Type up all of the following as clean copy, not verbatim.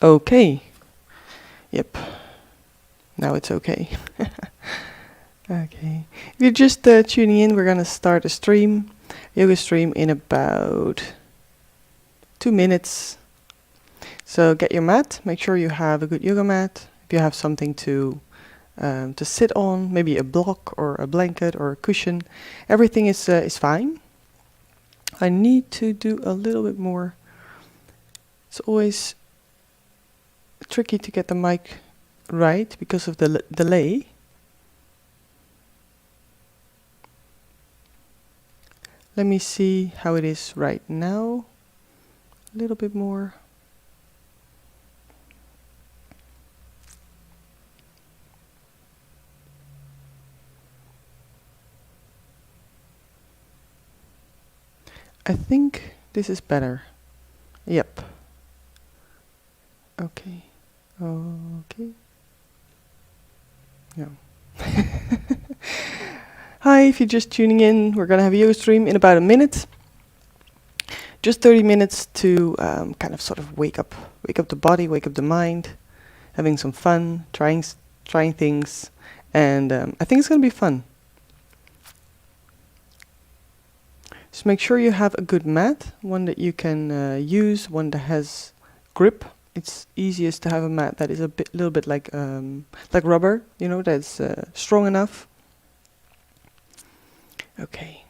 Okay. Yep. Now it's okay. Okay. If you're just tuning in, we're gonna start a stream, yoga stream, in about 2 minutes. So get your mat. Make sure you have a good yoga mat. If you have something to sit on, maybe a block or a blanket or a cushion, everything is fine. I need to do a little bit more. It's always tricky to get the mic right because of the delay. Let me see how it is right now. A little bit more. I think this is better. Yep. Okay. Okay. No. Hi, if you're just tuning in, we're gonna have a yoga stream in about a minute. Just 30 minutes to kind of sort of wake up the body, wake up the mind, having some fun, trying things, and I think it's gonna be fun. Just make sure you have a good mat, one that you can use, one that has grip. It's easiest to have a mat that is a little bit like rubber, you know, that's strong enough. Okay,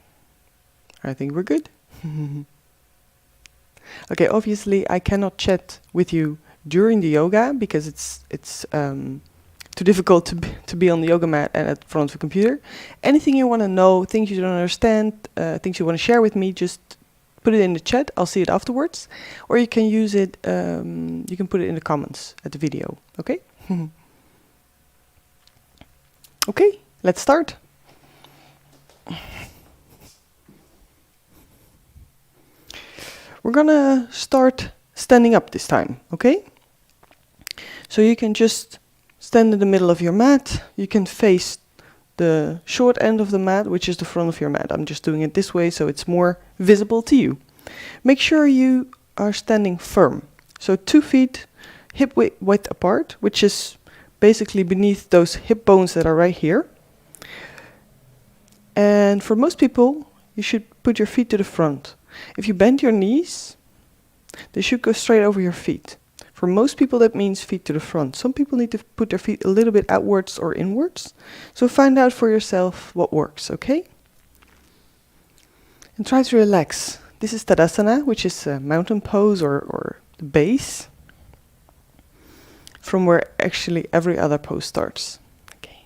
I think we're good. Okay, obviously I cannot chat with you during the yoga because it's too difficult to be on the yoga mat and at front of the computer. Anything you want to know, things you don't understand, things you want to share with me, just put it in the chat. I'll see it afterwards, or you can use it. You can put it in the comments at the video. Okay. Okay, let's start. We're gonna start standing up this time, okay? So you can just stand in the middle of your mat. You can face the short end of the mat, which is the front of your mat. I'm just doing it this way so it's more visible to you. Make sure you are standing firm. So 2 feet hip width apart, which is basically beneath those hip bones that are right here. And for most people, you should put your feet to the front. If you bend your knees, they should go straight over your feet. For most people, that means feet to the front. Some people need to put their feet a little bit outwards or inwards. So find out for yourself what works, okay? And try to relax. This is Tadasana, which is a mountain pose or the base, from where actually every other pose starts. Okay.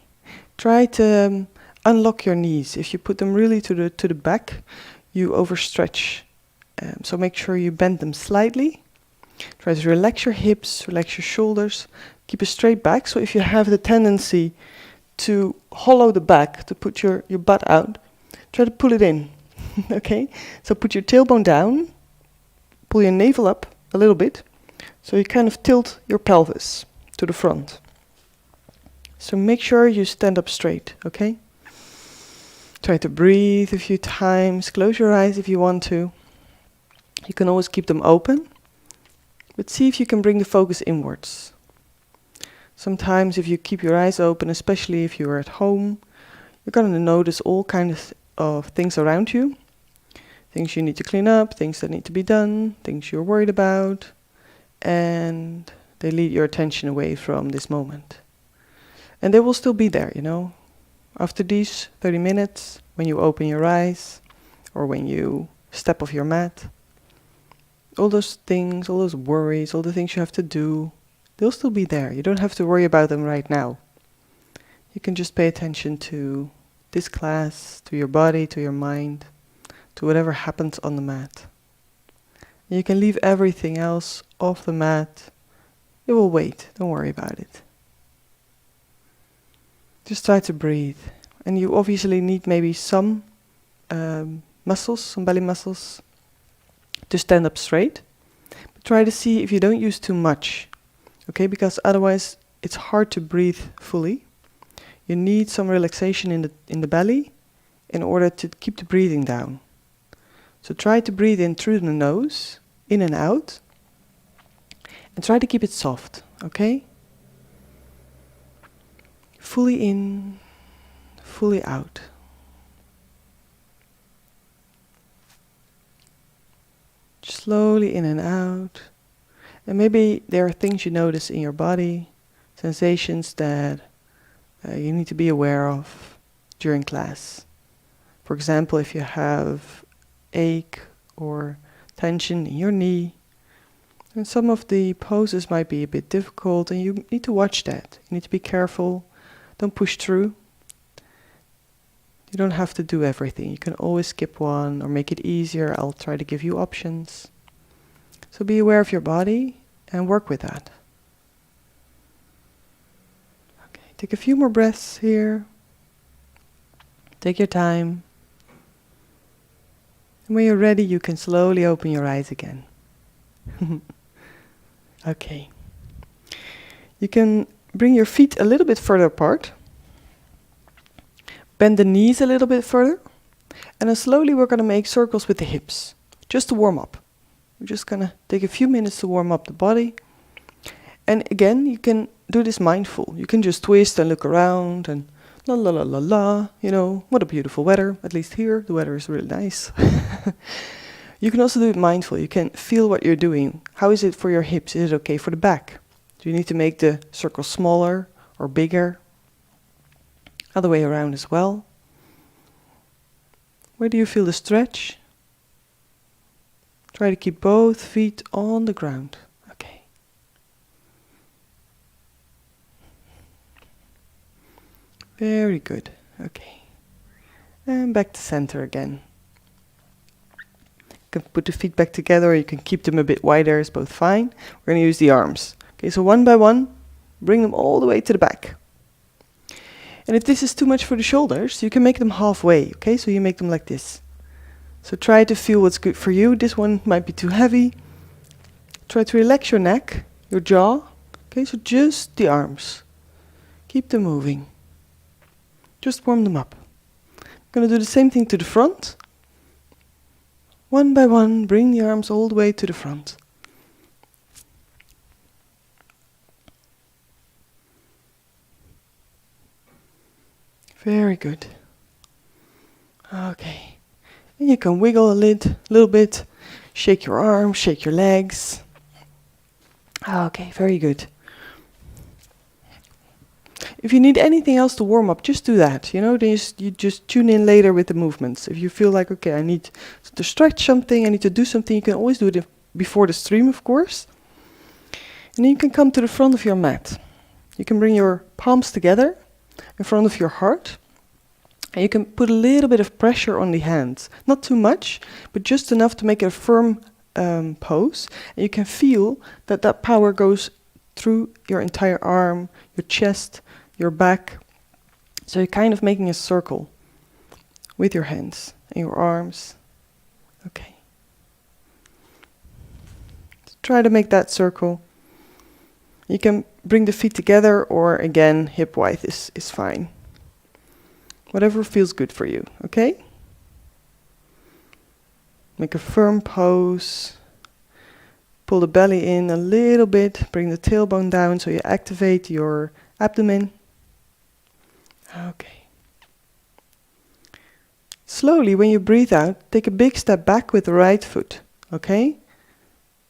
Try to unlock your knees. If you put them really to the back, you overstretch. So make sure you bend them slightly. Try to relax your hips, relax your shoulders, keep a straight back. So if you have the tendency to hollow the back, to put your butt out, try to pull it in. Okay? So put your tailbone down, pull your navel up a little bit, so you kind of tilt your pelvis to the front. So make sure you stand up straight, okay? Try to breathe a few times, close your eyes if you want to. You can always keep them open, but see if you can bring the focus inwards. Sometimes if you keep your eyes open, especially if you're at home, you're going to notice all kinds of things around you. Things you need to clean up, things that need to be done, things you're worried about, and they lead your attention away from this moment. And they will still be there, you know. After these 30 minutes, when you open your eyes, or when you step off your mat, all those things, all those worries, all the things you have to do, they'll still be there. You don't have to worry about them right now. You can just pay attention to this class, to your body, to your mind, to whatever happens on the mat. And you can leave everything else off the mat. It will wait. Don't worry about it. Just try to breathe. And you obviously need maybe some muscles, some belly muscles, to stand up straight. But try to see if you don't use too much. Okay, because otherwise it's hard to breathe fully. You need some relaxation in the belly in order to keep the breathing down. So try to breathe in through the nose, in and out. And try to keep it soft, okay? Fully in, fully out. Slowly in and out. And maybe there are things you notice in your body, sensations that you need to be aware of during class. For example, if you have ache or tension in your knee, and some of the poses might be a bit difficult, and you need to watch that. You need to be careful. Don't push through. You don't have to do everything. You can always skip one or make it easier. I'll try to give you options. So be aware of your body and work with that. Okay, take a few more breaths here. Take your time. And when you're ready, you can slowly open your eyes again. Okay. You can bring your feet a little bit further apart. Bend the knees a little bit further. And then slowly we're going to make circles with the hips, just to warm up. We're just going to take a few minutes to warm up the body. And again, you can do this mindful. You can just twist and look around and la la la la la. You know, what a beautiful weather. At least here, the weather is really nice. You can also do it mindful. You can feel what you're doing. How is it for your hips? Is it okay for the back? Do you need to make the circle smaller or bigger? Other way around as well. Where do you feel the stretch? Try to keep both feet on the ground. Okay. Very good. Okay. And back to center again. You can put the feet back together, or you can keep them a bit wider, it's both fine. We're going to use the arms. Okay, so one by one, bring them all the way to the back. And if this is too much for the shoulders, you can make them halfway, okay? So you make them like this. So try to feel what's good for you. This one might be too heavy. Try to relax your neck, your jaw. Okay, so just the arms. Keep them moving. Just warm them up. I'm going to do the same thing to the front. One by one, bring the arms all the way to the front. Very good. Okay. And you can wiggle a little bit. Shake your arms, shake your legs. Okay, very good. If you need anything else to warm up, just do that. You know, then you just tune in later with the movements. If you feel like, okay, I need to stretch something, I need to do something, you can always do it before the stream, of course. And then you can come to the front of your mat. You can bring your palms together in front of your heart. And you can put a little bit of pressure on the hands. Not too much, but just enough to make it a firm pose. And you can feel that that power goes through your entire arm, your chest, your back. So you're kind of making a circle with your hands and your arms. Okay. So try to make that circle. You can bring the feet together, or again, hip width is fine. Whatever feels good for you, okay? Make a firm pose. Pull the belly in a little bit. Bring the tailbone down so you activate your abdomen. Okay. Slowly, when you breathe out, take a big step back with the right foot, okay?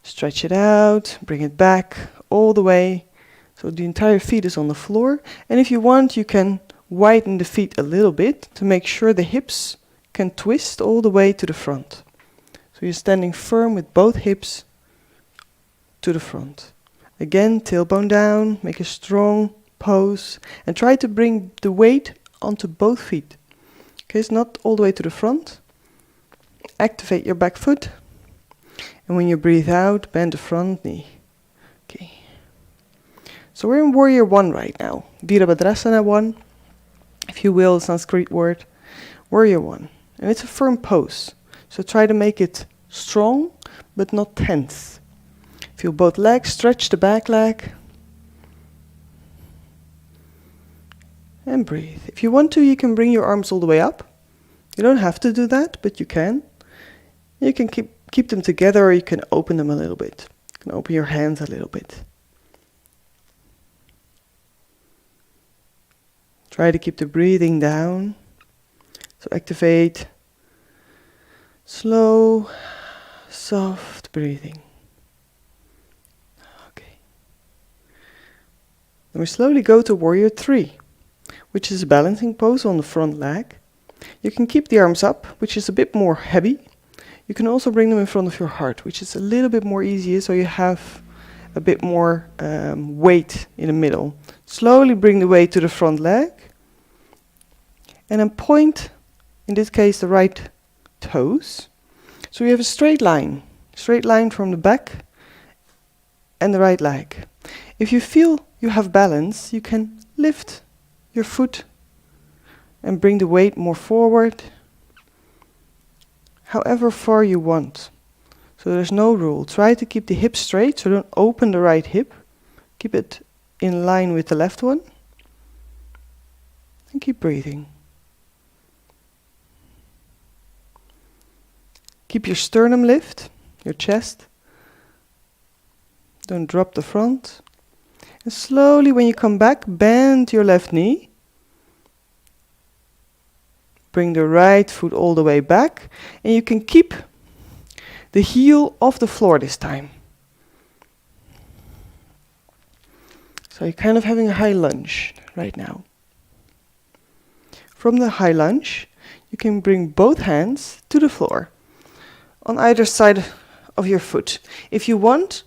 Stretch it out, bring it back all the way. So the entire feet is on the floor. And if you want, you can widen the feet a little bit to make sure the hips can twist all the way to the front. So you're standing firm with both hips to the front. Again, tailbone down, make a strong pose, and try to bring the weight onto both feet. Okay, it's not all the way to the front. Activate your back foot. And when you breathe out, bend the front knee. Okay. So we're in Warrior 1 right now. Virabhadrasana 1. If you will, Sanskrit word. Warrior 1. And it's a firm pose. So try to make it strong, but not tense. Feel both legs, stretch the back leg. And breathe. If you want to, you can bring your arms all the way up. You don't have to do that, but you can. You can keep them together, or you can open them a little bit. You can open your hands a little bit. Try to keep the breathing down. So activate slow, soft breathing. Okay. And we slowly go to Warrior 3, which is a balancing pose on the front leg. You can keep the arms up, which is a bit more heavy. You can also bring them in front of your heart, which is a little bit more easier, so you have a bit more weight in the middle. Slowly bring the weight to the front leg. And then point, in this case, the right toes. So you have a straight line from the back and the right leg. If you feel you have balance, you can lift your foot and bring the weight more forward, however far you want. So there's no rule. Try to keep the hips straight, so don't open the right hip. Keep it in line with the left one. And keep breathing. Keep your sternum lift, your chest. Don't drop the front. And slowly, when you come back, bend your left knee. Bring the right foot all the way back. And you can keep the heel off the floor this time. So you're kind of having a high lunge right now. From the high lunge, you can bring both hands to the floor on either side of your foot. If you want,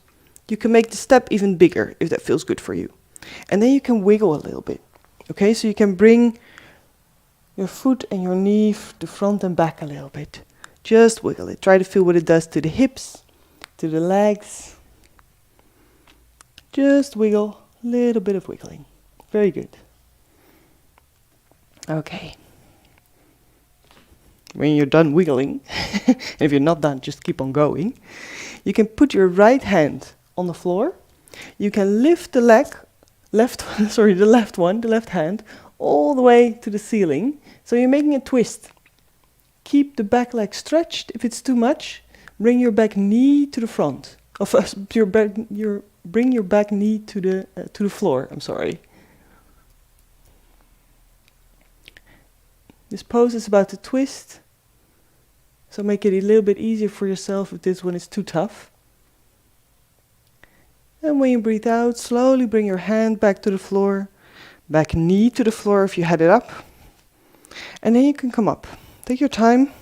you can make the step even bigger if that feels good for you. And then you can wiggle a little bit. Okay, so you can bring your foot and your knee to front and back a little bit. Just wiggle it. Try to feel what it does to the hips, to the legs. Just wiggle, a little bit of wiggling. Very good. Okay. When you're done wiggling, and if you're not done, just keep on going. You can put your right hand on the floor. You can lift the left hand, all the way to the ceiling. So you're making a twist. Keep the back leg stretched. If it's too much, bring your back knee to the front. Bring your back knee to the floor. I'm sorry. This pose is about to twist. So make it a little bit easier for yourself if this one is too tough. And when you breathe out, slowly bring your hand back to the floor, back knee to the floor if you had it up. And then you can come up. Take your time.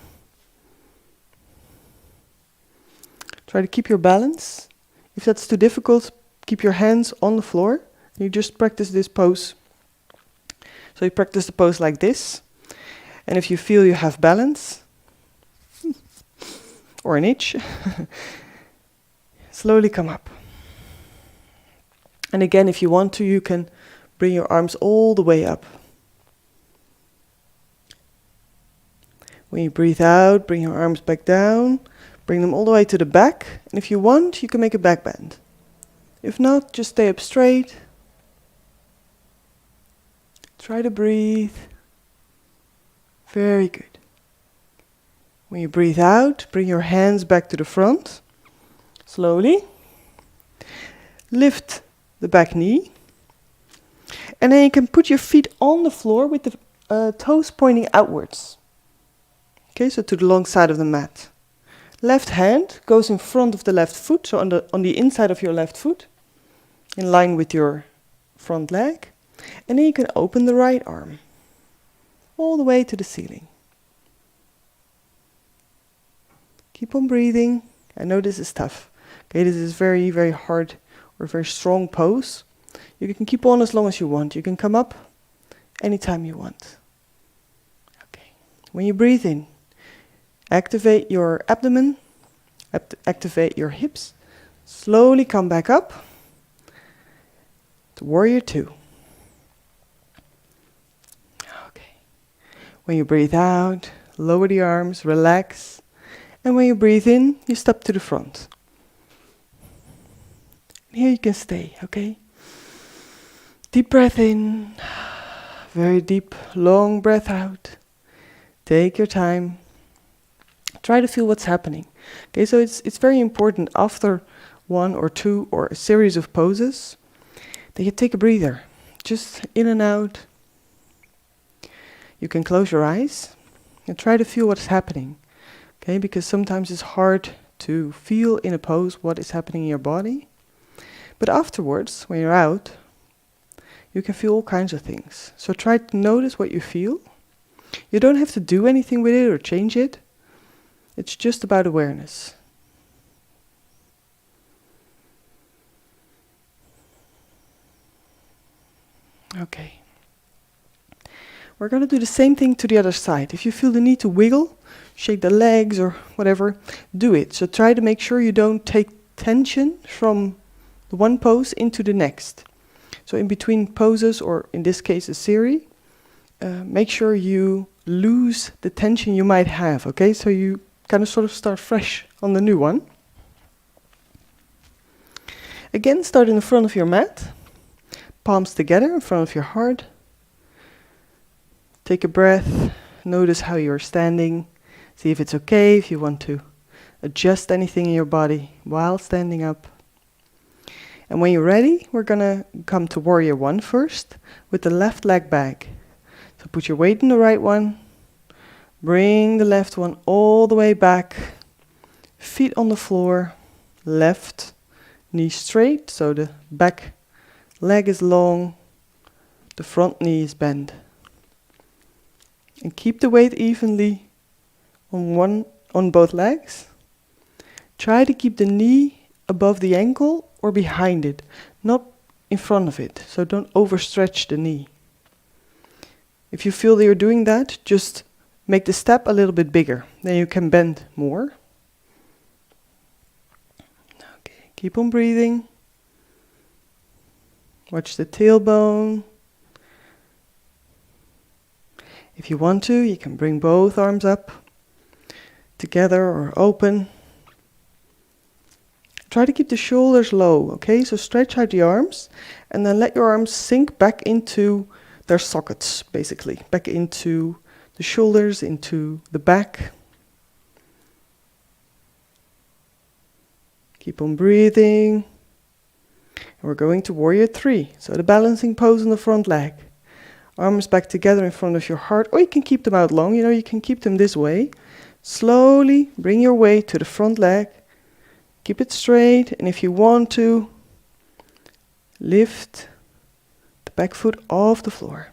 Try to keep your balance. If that's too difficult, keep your hands on the floor. You just practice this pose. So you practice the pose like this. And if you feel you have balance, or an itch, slowly come up. And again, if you want to, you can bring your arms all the way up. When you breathe out, bring your arms back down, bring them all the way to the back. And if you want, you can make a back bend. If not, just stay up straight. Try to breathe. Very good. When you breathe out, bring your hands back to the front. Slowly. Lift the back knee. And then you can put your feet on the floor with the toes pointing outwards. Okay, so to the long side of the mat. Left hand goes in front of the left foot, so on the inside of your left foot, in line with your front leg. And then you can open the right arm all the way to the ceiling. Keep on breathing. I know this is tough. Okay, this is very, very hard or very strong pose. You can keep on as long as you want. You can come up anytime you want. Okay. When you breathe in, activate your abdomen, activate your hips. Slowly come back up to Warrior 2. Okay. When you breathe out, lower the arms, relax. And when you breathe in, you step to the front. Here you can stay, okay? Deep breath in. Very deep, long breath out. Take your time. Try to feel what's happening. Okay, so it's very important after one or two or a series of poses, then you take a breather, just in and out. You can close your eyes and try to feel what's happening, okay? Because sometimes it's hard to feel in a pose what is happening in your body. But afterwards, when you're out, you can feel all kinds of things. So try to notice what you feel. You don't have to do anything with it or change it. It's just about awareness. Okay. We're going to do the same thing to the other side. If you feel the need to wiggle, shake the legs or whatever, do it. So try to make sure you don't take tension from the one pose into the next. So in between poses, or in this case a series, make sure you lose the tension you might have, okay? So you kind of sort of start fresh on the new one. Again, start in the front of your mat, palms together in front of your heart. Take a breath, notice how you're standing, see if it's okay, if you want to adjust anything in your body while standing up. And when you're ready, we're gonna come to Warrior One first, with the left leg back. So put your weight in the right one, bring the left one all the way back, feet on the floor, left knee straight, so the back leg is long, the front knee is bent. And keep the weight evenly on both legs. Try to keep the knee above the ankle or behind it, not in front of it. So don't overstretch the knee. If you feel that you're doing that, just make the step a little bit bigger. Then you can bend more. Okay, keep on breathing. Watch the tailbone. If you want to, you can bring both arms up together or open. Try to keep the shoulders low, okay? So stretch out the arms and then let your arms sink back into their sockets, basically. Back into the shoulders, into the back. Keep on breathing. And we're going to Warrior Three. So the balancing pose on the front leg. Arms back together in front of your heart, or you can keep them out long, you can keep them this way. Slowly bring your weight to the front leg. Keep it straight, and if you want to, lift the back foot off the floor.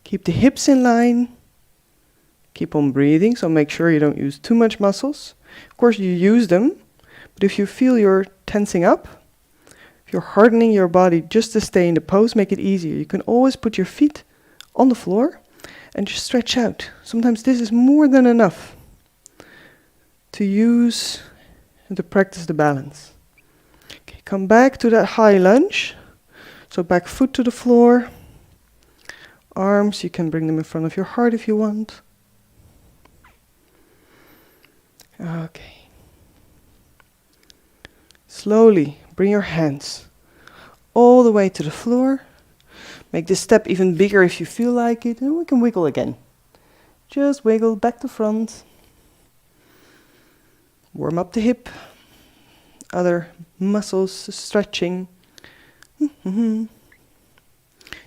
Keep the hips in line. Keep on breathing, so make sure you don't use too much muscles. Of course, you use them, but if you feel you're tensing up, if you're hardening your body just to stay in the pose, make it easier. You can always put your feet on the floor and just stretch out. Sometimes this is more than enough to use and to practice the balance. Okay, come back to that high lunge. So back foot to the floor. Arms, you can bring them in front of your heart if you want. Okay. Slowly bring your hands all the way to the floor. Make this step even bigger if you feel like it, and we can wiggle again. Just wiggle back to front. Warm up the hip. Other muscles stretching.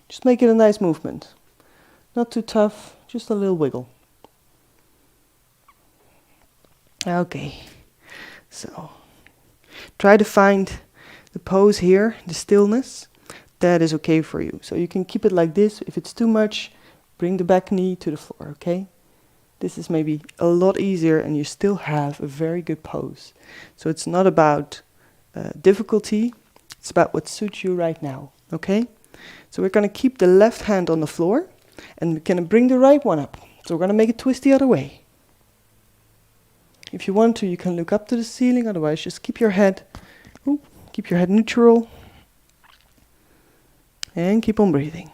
Just make it a nice movement. Not too tough, just a little wiggle. Okay, so try to find the pose here, the stillness, that is okay for you. So you can keep it like this. If it's too much, bring the back knee to the floor, okay? This is maybe a lot easier and you still have a very good pose. So it's not about difficulty, it's about what suits you right now, okay? So we're going to keep the left hand on the floor and we're going to bring the right one up. So we're going to make it twist the other way. If you want to, you can look up to the ceiling, otherwise just keep your head neutral. And keep on breathing.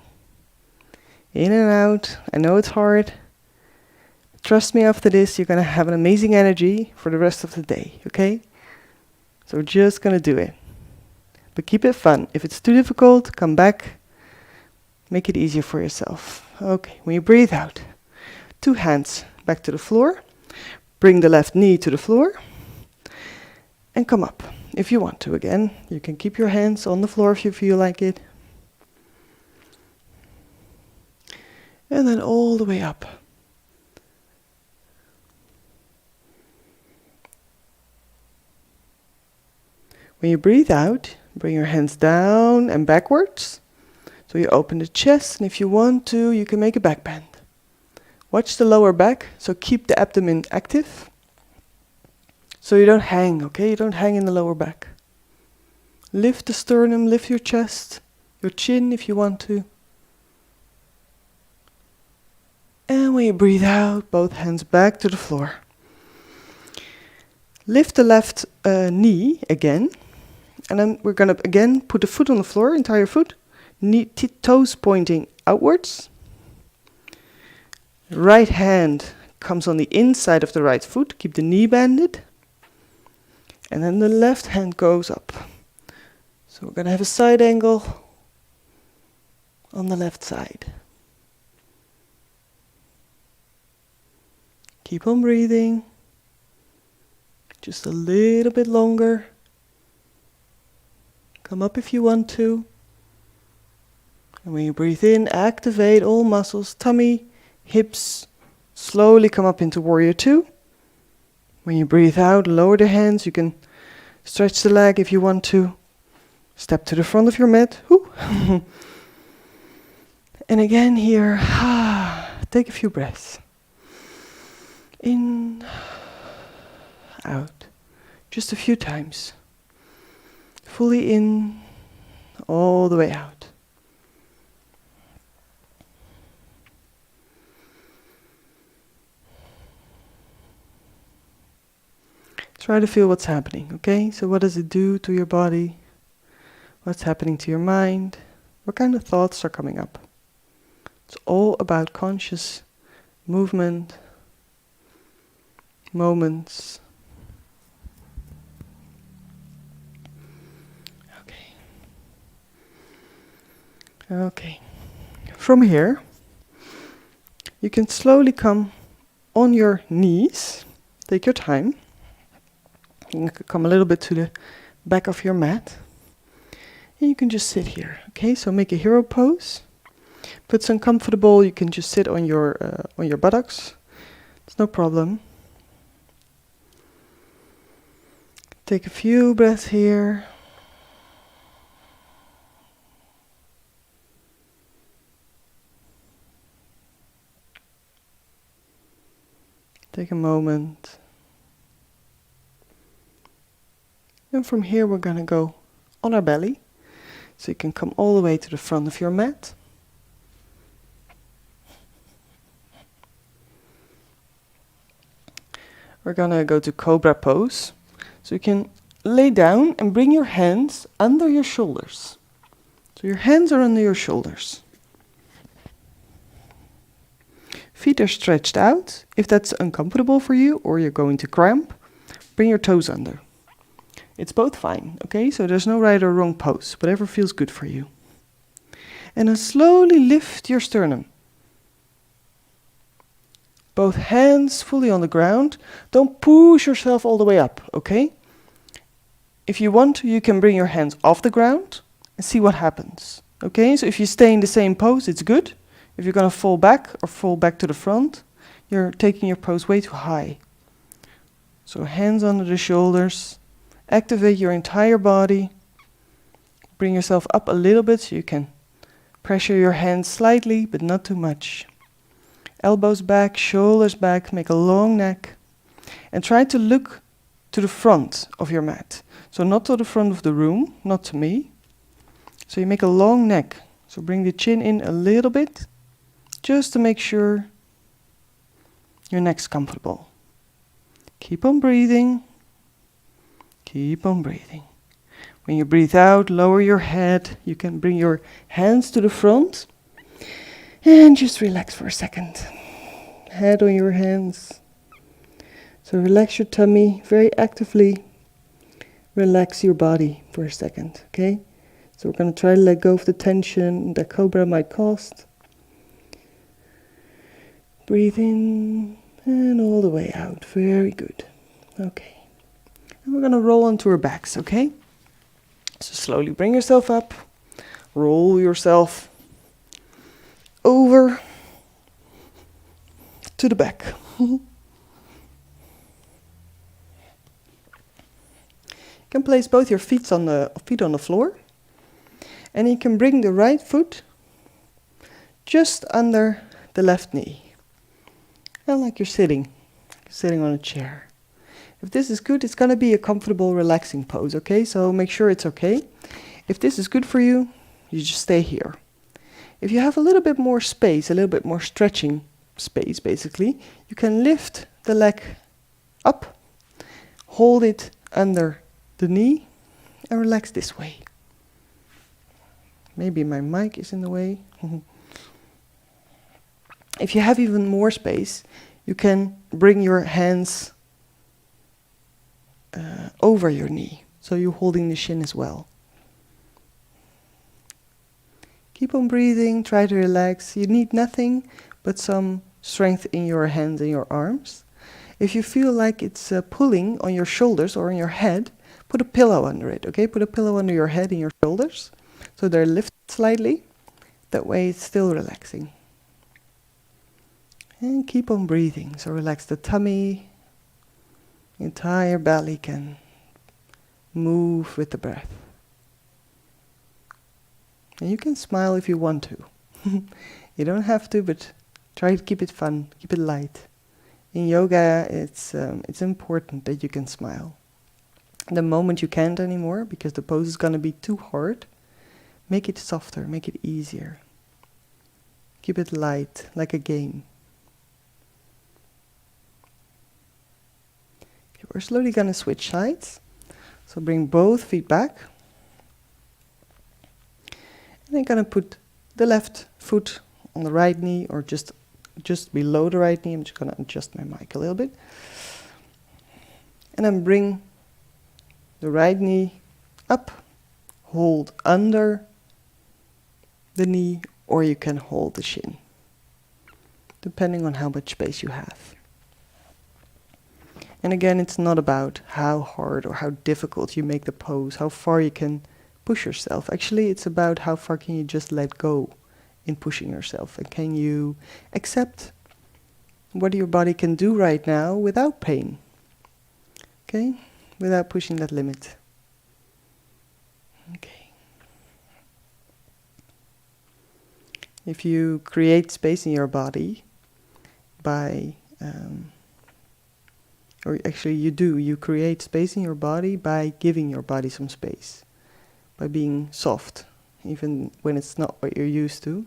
In and out. I know it's hard. Trust me, after this, you're going to have an amazing energy for the rest of the day, okay? So we're just going to do it. But keep it fun. If it's too difficult, come back. Make it easier for yourself. Okay, when you breathe out, 2 hands back to the floor. Bring the left knee to the floor. And come up if you want to again. You can keep your hands on the floor if you feel like it. And then all the way up. When you breathe out, bring your hands down and backwards. So you open the chest, and if you want to, you can make a back bend. Watch the lower back, so keep the abdomen active. So you don't hang, okay? You don't hang in the lower back. Lift the sternum, lift your chest, your chin if you want to. And when you breathe out, both hands back to the floor. Lift the left knee again. And then we're going to again put the foot on the floor, entire foot. Toes pointing outwards. Right hand comes on the inside of the right foot. Keep the knee bended. And then the left hand goes up. So we're going to have a side angle on the left side. Keep on breathing. Just a little bit longer. Come up if you want to. And when you breathe in, activate all muscles, tummy, hips. Slowly come up into Warrior 2. When you breathe out, lower the hands. You can stretch the leg if you want to. Step to the front of your mat. And again here, take a few breaths. In, out. Just a few times. Fully in, all the way out. Try to feel what's happening, okay? So what does it do to your body? What's happening to your mind? What kind of thoughts are coming up? It's all about conscious movement, moments. Okay. From here, you can slowly come on your knees. Take your time. You can come a little bit to the back of your mat. And you can just sit here. Okay, so make a hero pose. If it's uncomfortable, you can just sit on your buttocks. It's no problem. Take a few breaths here. Take a moment. And from here we're going to go on our belly. So you can come all the way to the front of your mat. We're going to go to Cobra pose. So you can lay down and bring your hands under your shoulders. So your hands are under your shoulders. Feet are stretched out. If that's uncomfortable for you or you're going to cramp, bring your toes under. It's both fine, okay? So there's no right or wrong pose, whatever feels good for you. And then slowly lift your sternum. Both hands fully on the ground. Don't push yourself all the way up, okay? If you want to, you can bring your hands off the ground and see what happens, okay? So if you stay in the same pose, it's good. If you're going to fall back or fall back to the front, you're taking your pose way too high. So hands under the shoulders. Activate your entire body. Bring yourself up a little bit so you can pressure your hands slightly, but not too much. Elbows back, shoulders back, make a long neck. And try to look to the front of your mat. So not to the front of the room, not to me. So you make a long neck. So bring the chin in a little bit, just to make sure your neck's comfortable. Keep on breathing. Keep on breathing. When you breathe out, lower your head. You can bring your hands to the front. And just relax for a second. Head on your hands. So relax your tummy very actively. Relax your body for a second, okay? So we're going to try to let go of the tension that Cobra might cause. Breathe in and all the way out. Very good. Okay. And we're going to roll onto our backs, okay? So slowly bring yourself up, roll yourself over to the back. You can place both your feet on the floor, and you can bring the right foot just under the left knee. And like you're sitting on a chair. If this is good, it's going to be a comfortable, relaxing pose, okay? So make sure it's okay. If this is good for you, you just stay here. If you have a little bit more space, a little bit more stretching space, basically, you can lift the leg up, hold it under the knee, and relax this way. Maybe my mic is in the way. If you have even more space, you can bring your hands over your knee, so you're holding the shin as well. Keep on breathing, try to relax. You need nothing but some strength in your hands and your arms. If you feel like it's pulling on your shoulders or on your head, put a pillow under it, okay? Put a pillow under your head and your shoulders, so they're lifted slightly. That way it's still relaxing. And keep on breathing, so relax the tummy. The entire belly can move with the breath. And you can smile if you want to. You don't have to, but try to keep it fun, keep it light. In yoga, it's important that you can smile. The moment you can't anymore, because the pose is going to be too hard, make it softer, make it easier. Keep it light, like a game. We're slowly going to switch sides. So bring both feet back. And I'm going to put the left foot on the right knee, or just below the right knee. I'm just going to adjust my mic a little bit. And then bring the right knee up, hold under the knee, or you can hold the shin, depending on how much space you have. And again, it's not about how hard or how difficult you make the pose, how far you can push yourself. Actually, it's about how far can you just let go in pushing yourself, and can you accept what your body can do right now without pain, okay? Without pushing that limit. Okay. If you create space in your body by or actually you create space in your body by giving your body some space, by being soft, even when it's not what you're used to.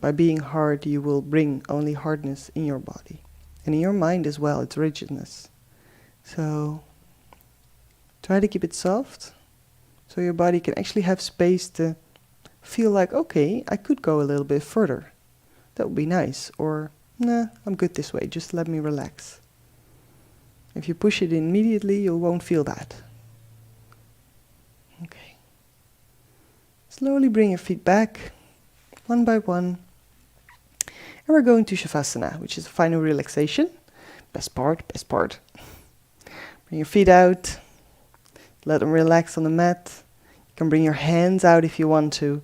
By being hard, you will bring only hardness in your body. And in your mind as well, it's rigidness. So try to keep it soft, so your body can actually have space to feel like, okay, I could go a little bit further. That would be nice. Or, nah, I'm good this way, just let me relax. If you push it immediately, you won't feel that. Okay. Slowly bring your feet back, one by one. And we're going to Shavasana, which is a final relaxation. Best part. Bring your feet out. Let them relax on the mat. You can bring your hands out if you want to.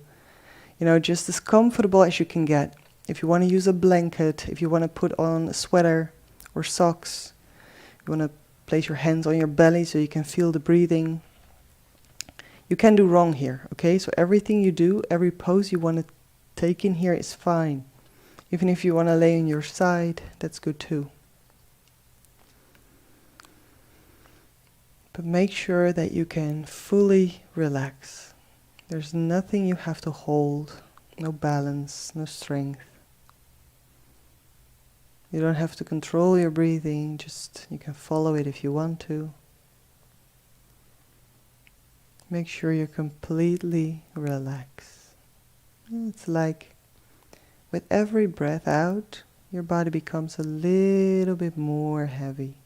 Just as comfortable as you can get. If you want to use a blanket, if you want to put on a sweater or socks, you want to place your hands on your belly so you can feel the breathing. You can do wrong here, okay? So everything you do, every pose you want to take in here is fine. Even if you want to lay on your side, that's good too. But make sure that you can fully relax. There's nothing you have to hold, no balance, no strength. You don't have to control your breathing, just you can follow it if you want to. Make sure you're completely relaxed. It's like with every breath out, your body becomes a little bit more heavy.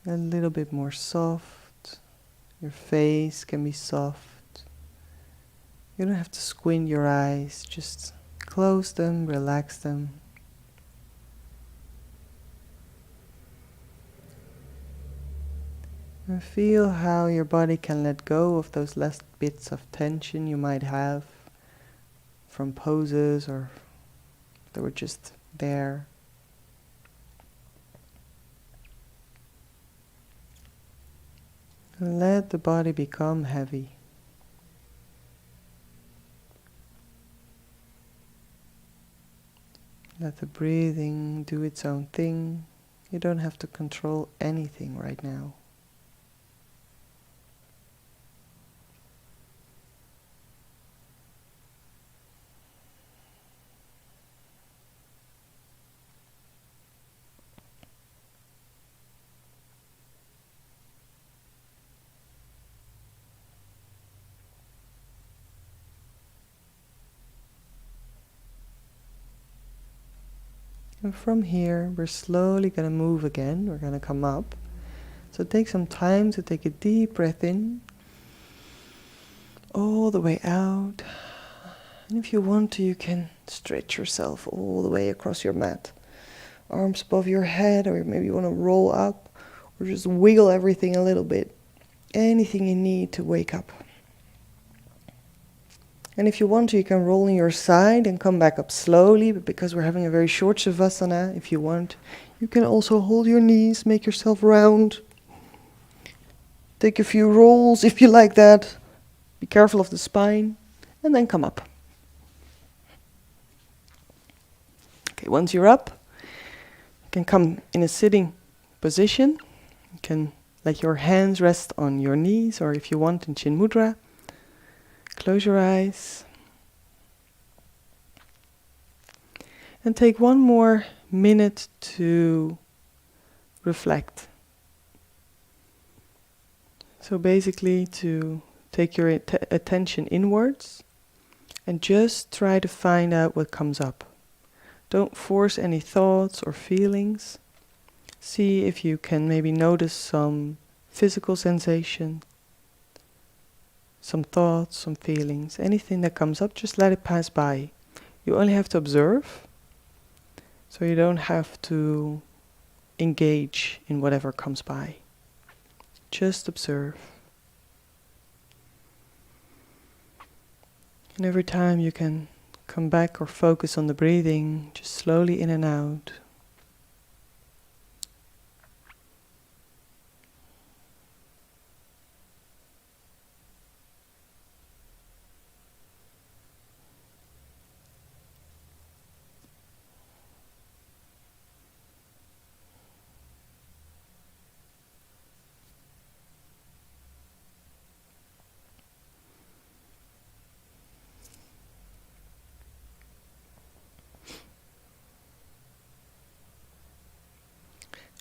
A little bit more soft. Your face can be soft. You don't have to squint your eyes, just close them, relax them. And feel how your body can let go of those last bits of tension you might have from poses or that were just there. And let the body become heavy. Let the breathing do its own thing. You don't have to control anything right now. And from here, we're slowly going to move again. We're going to come up. So take some time to take a deep breath in, all the way out. And if you want to, you can stretch yourself all the way across your mat. Arms above your head, or maybe you want to roll up, or just wiggle everything a little bit. Anything you need to wake up. And if you want to, you can roll on your side and come back up slowly, but because we're having a very short Savasana, if you want, you can also hold your knees, make yourself round. Take a few rolls if you like that. Be careful of the spine, and then come up. Okay, once you're up, you can come in a sitting position. You can let your hands rest on your knees, or if you want, in Chin Mudra. Close your eyes. And take one more minute to reflect. So basically to take your attention inwards and just try to find out what comes up. Don't force any thoughts or feelings. See if you can maybe notice some physical sensation, some thoughts, some feelings, anything that comes up, just let it pass by. You only have to observe, so you don't have to engage in whatever comes by. Just observe. And every time you can come back or focus on the breathing, just slowly in and out.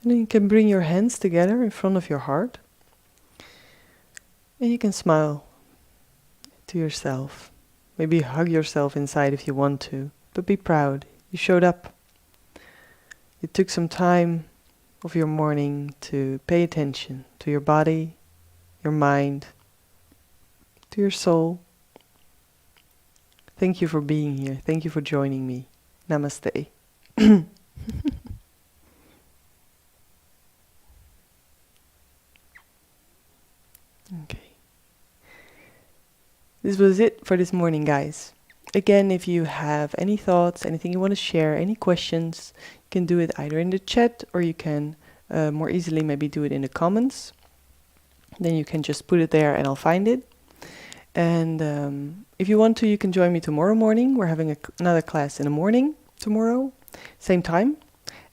And then you can bring your hands together in front of your heart. And you can smile to yourself. Maybe hug yourself inside if you want to. But be proud. You showed up. You took some time of your morning to pay attention to your body, your mind, to your soul. Thank you for being here. Thank you for joining me. Namaste. Okay. This was it for this morning, guys. Again, if you have any thoughts, anything you want to share, any questions, you can do it either in the chat or you can more easily maybe do it in the comments. Then you can just put it there and I'll find it. And if you want to, you can join me tomorrow morning. We're having another class in the morning tomorrow, same time.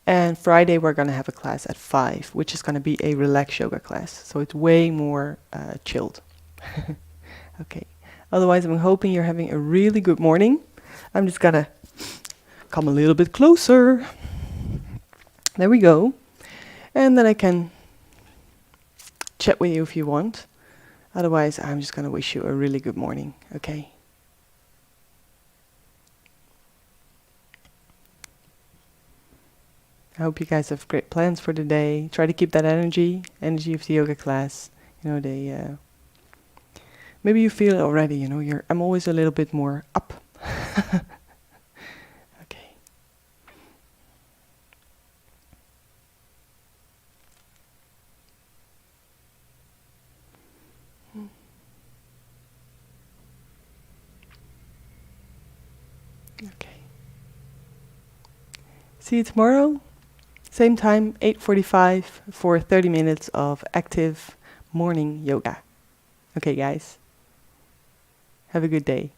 And Friday we're going to have a class at 5, which is going to be a relaxed yoga class. So it's way more chilled. Okay. Otherwise, I'm hoping you're having a really good morning. I'm just going to come a little bit closer. There we go. And then I can chat with you if you want. Otherwise, I'm just going to wish you a really good morning. Okay? I hope you guys have great plans for the day. Try to keep that energy of the yoga class. You know, maybe you feel it already, you know, I'm always a little bit more up. Okay. Okay. See you tomorrow. Same time, 8:45 for 30 minutes of active morning yoga. Okay, guys. Have a good day.